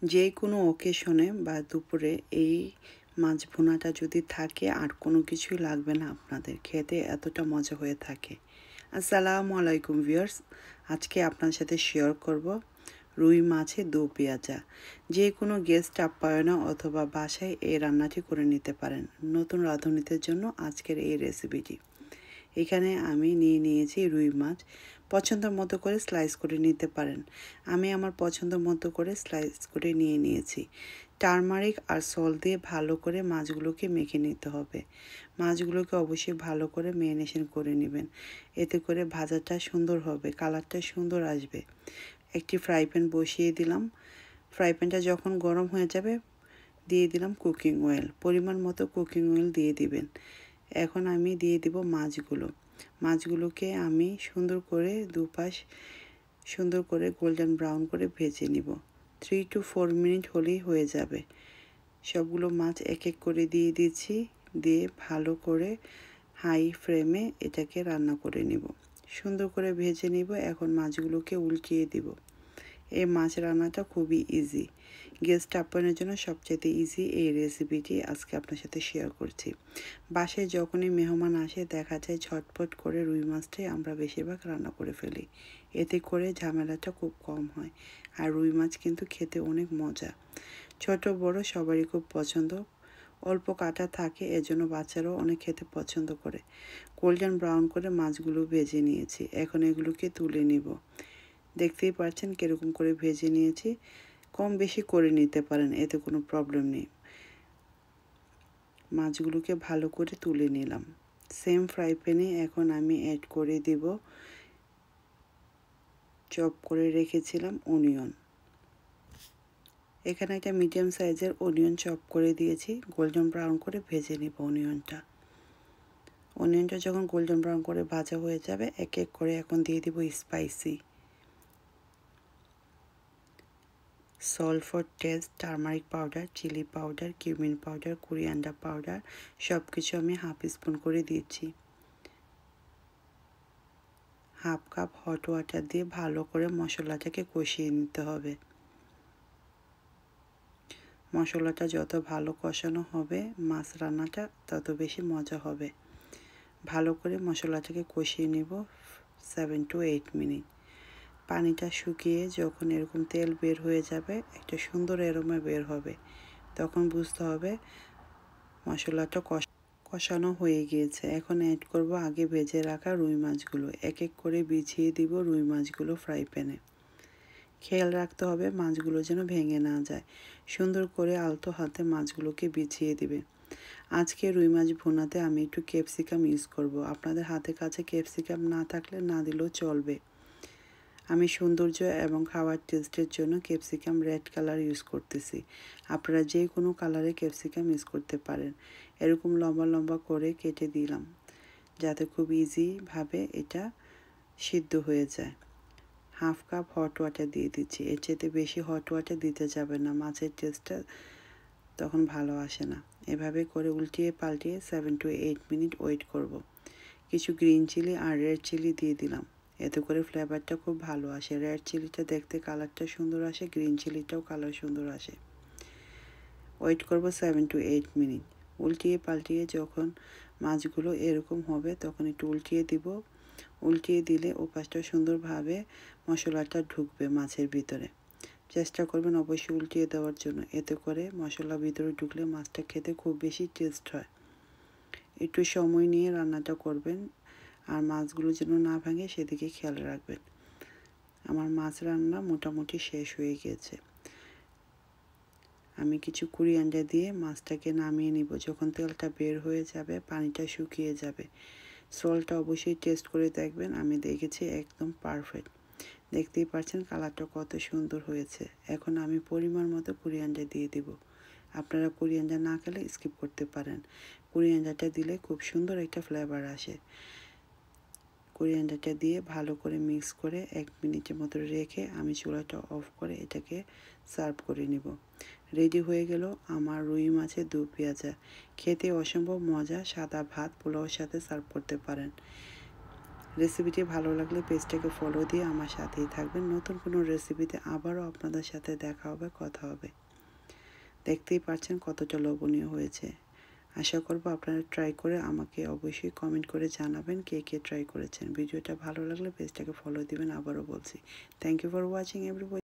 যে কোনো অকেশনে বা দুপুরে এই মাছ ভুনাটা যদি থাকে আর কোনো কিছুই লাগবে না আপনাদের, খেতে এতটা মজা হয়ে থাকে। আসসালামু আলাইকুম ভিউয়ার্স, আজকে আপনার সাথে শেয়ার করব রুই মাছের দো পেঁয়াজা। যে কোনো গেস্ট আপ্যায়নে অথবা বাসায় এই রান্নাটি করে নিতে পারেন নতুন রাঁধুনিদের জন্য আজকের এই রেসিপিটি। এখানে আমি নিয়েছি রুই মাছ। পছন্দ মতো করে স্লাইস করে নিতে পারেন। আমি আমার পছন্দ মতো করে স্লাইস করে নিয়েছি। টারমারিক আর সল্ট দিয়ে ভালো করে মাছগুলোকে মেখে নিতে হবে। মাছগুলোকে অবশ্যই ভালো করে ম্যারিনেশন করে নেবেন, এতে করে ভাজাটা সুন্দর হবে, কালারটা সুন্দর আসবে। একটি ফ্রাই প্যান বসিয়ে দিলাম। ফ্রাই প্যানটা যখন গরম হয়ে যাবে দিয়ে দিলাম কুকিং অয়েল। পরিমাণ মতো কুকিং অয়েল দিয়ে দিবেন। এখন আমি দিয়ে দিব মাছগুলোকে আমি সুন্দর করে দুপাশ সুন্দর করে গোল্ডেন ব্রাউন করে ভেজে নিব। 3 to 4 মিনিট হলেই হয়ে যাবে। সবগুলো মাছ এক এক করে দিয়ে দিচ্ছি, দিয়ে ভালো করে হাই ফ্লেমে এটাকে রান্না করে নিব। সুন্দর করে ভেজে নিব। এখন মাছগুলোকে উল্টিয়ে দিব। এই মাছ রান্নাটা খুবই ইজি, গেস্ট আপ্যায়নের জন্য সবচেয়ে ইজি এই রেসিপিটি আজকে আপনার সাথে শেয়ার করছি। বাসায় যখনই মেহমান আসে দেখা যায় ঝটপট করে রুই মাছটাই আমরা বেশিরভাগ রান্না করে ফেলি, এতে করে ঝামেলাটা খুব কম হয়। আর রুই মাছ কিন্তু খেতে অনেক মজা, ছোট বড় সবারই খুব পছন্দ। অল্প কাটা থাকে, এজন্য বাচ্চারাও অনেক খেতে পছন্দ করে। গোল্ডেন ব্রাউন করে মাছগুলো ভেজে নিয়েছি, এখন এগুলোকে তুলে নিব। দেখতেই পাচ্ছেন কীরকম করে ভেজে নিয়েছি। কম বেশি করে নিতে পারেন, এতে কোনো প্রবলেম নেই। মাছগুলোকে ভালো করে তুলে নিলাম। সেম ফ্রাই প্যানে এখন আমি অ্যাড করে দিব চপ করে রেখেছিলাম অনিয়ন। এখানে একটা মিডিয়াম সাইজের অনিয়ন চপ করে দিয়েছি। গোল্ডেন ব্রাউন করে ভেজে নিব অনিয়নটা যখন গোল্ডেন ব্রাউন করে ভাজা হয়ে যাবে এক এক করে এখন দিয়ে দিব spicy, salt for taste, turmeric powder, chilli powder, cumin powder, coriander powder, সব কিছু আমি হাফ স্পুন করে দিচ্ছি। হাফ কাপ হট ওয়াটার দিয়ে ভালো করে মশলাটাকে কষিয়ে নিতে হবে। মশলাটা যত ভালো কষানো হবে মাছ রান্নাটা তত বেশি মজা হবে। ভালো করে মশলাটাকে কষিয়ে নেব 7 to 8 মিনিট। পানিটা শুকিয়ে যখন এরকম তেল বের হয়ে যাবে, একটা সুন্দর অ্যারোমা বের হবে, তখন বুঝতে হবে মশলাটা কষানো হয়ে গিয়েছে। এখন অ্যাড করব আগে ভেজে রাখা রুই মাছগুলো। এক এক করে বিছিয়ে দিব রুই মাছগুলো ফ্রাই প্যানে। খেয়াল রাখতে হবে মাছগুলো যেন ভেঙে না যায়। সুন্দর করে আলতো হাতে মাছগুলোকে বিছিয়ে দিবেন। আজকে রুই মাছ ভুনাতে আমি একটু ক্যাপসিকাম ইউজ করব। আপনাদের হাতের কাছে ক্যাপসিকাম না থাকলে না দিলেও চলবে। আমি সৌন্দর্য এবং খাওয়ার টেস্টের জন্য ক্যাপসিকাম রেড কালার ইউজ করতেছি। আপনারা যে কোনো কালারে ক্যাপসিকাম ইউজ করতে পারেন। এরকম লম্বা লম্বা করে কেটে দিলাম যাতে খুব ইজিভাবে এটা সিদ্ধ হয়ে যায়। হাফ কাপ হট ওয়াটার দিয়ে দিচ্ছি, এর চেয়ে বেশি হট ওয়াটার দিতে যাবে না, মাছের টেস্টটা তখন ভালো আসে না। এভাবে করে উল্টিয়ে পাল্টিয়ে 7 to 8 মিনিট ওয়েট করব। কিছু গ্রিন চিলি আর রেড চিলি দিয়ে দিলাম, এতে করে ফ্লেভারটা খুব ভালো আসে। রেড চিলিটা দেখতে কালারটা সুন্দর আসে, গ্রিন চিলিটাও কালার সুন্দর আসে। ওয়েট করব 7 to 8 মিনিট। উল্টিয়ে পাল্টিয়ে যখন মাছগুলো এরকম হবে তখন একটু উল্টিয়ে দিব। উল্টিয়ে দিলে ওপাশটা সুন্দরভাবে মশলাটা ঢুকবে মাছের ভিতরে। চেষ্টা করবেন অবশ্যই উল্টিয়ে দেওয়ার জন্য, এতে করে মশলা ভিতরে ঢুকলে মাছটা খেতে খুব বেশি টেস্ট হয়। একটু সময় নিয়ে রান্নাটা করবেন আর মাছগুলো যেন না ভাঙে সেদিকে খেয়াল রাখবেন। আমার মাছ রান্না মোটামুটি শেষ হয়ে গিয়েছে। আমি কিছু কোরিয়ান্ডার দিয়ে মাছটাকে নামিয়ে নিব। যখন তেলটা বের হয়ে যাবে পানিটা শুকিয়ে যাবে। সল্টটা অবশ্যই টেস্ট করে দেখবেন, আমি দেখেছি একদম পারফেক্ট। দেখতেই পাচ্ছেন কালারটা কত সুন্দর হয়েছে। এখন আমি পরিমাণ মতো কোরিয়ান্ডার দিয়ে দিব। আপনারা কোরিয়ান্ডার না খেলে স্কিপ করতে পারেন। কোরিয়ান্ডারটা দিলে খুব সুন্দর একটা ফ্লেভার আসে। কোরিয়ান্ডারটা দিয়ে ভালো করে মিক্স করে 1 মিনিটের মতো রেখে আমি চুলাটা অফ করে এটাকে সার্ভ করে নিব। রেডি হয়ে গেল আমার রুই মাছের দো পেঁয়াজা। খেতে অসম্ভব মজা, সাদা ভাত পোলাওর সাথে সার্ভ করতে পারেন। রেসিপিটি ভালো লাগলে পেজটাকে ফলো দিয়ে আমার সাথেই থাকবেন। নতুন কোনো রেসিপিতে আবারও আপনাদের সাথে দেখা হবে, কথা হবে। দেখতেই পাচ্ছেন কতটা লোভনীয় হয়েছে। আশা করব আপনারা ট্রাই করে আমাকে অবশ্যই কমেন্ট করে জানাবেন কে কে ট্রাই করেছেন। ভিডিওটা ভালো লাগলে পেজটাকে ফলো দিবেন, আবারও বলছি। Thank you for watching everybody.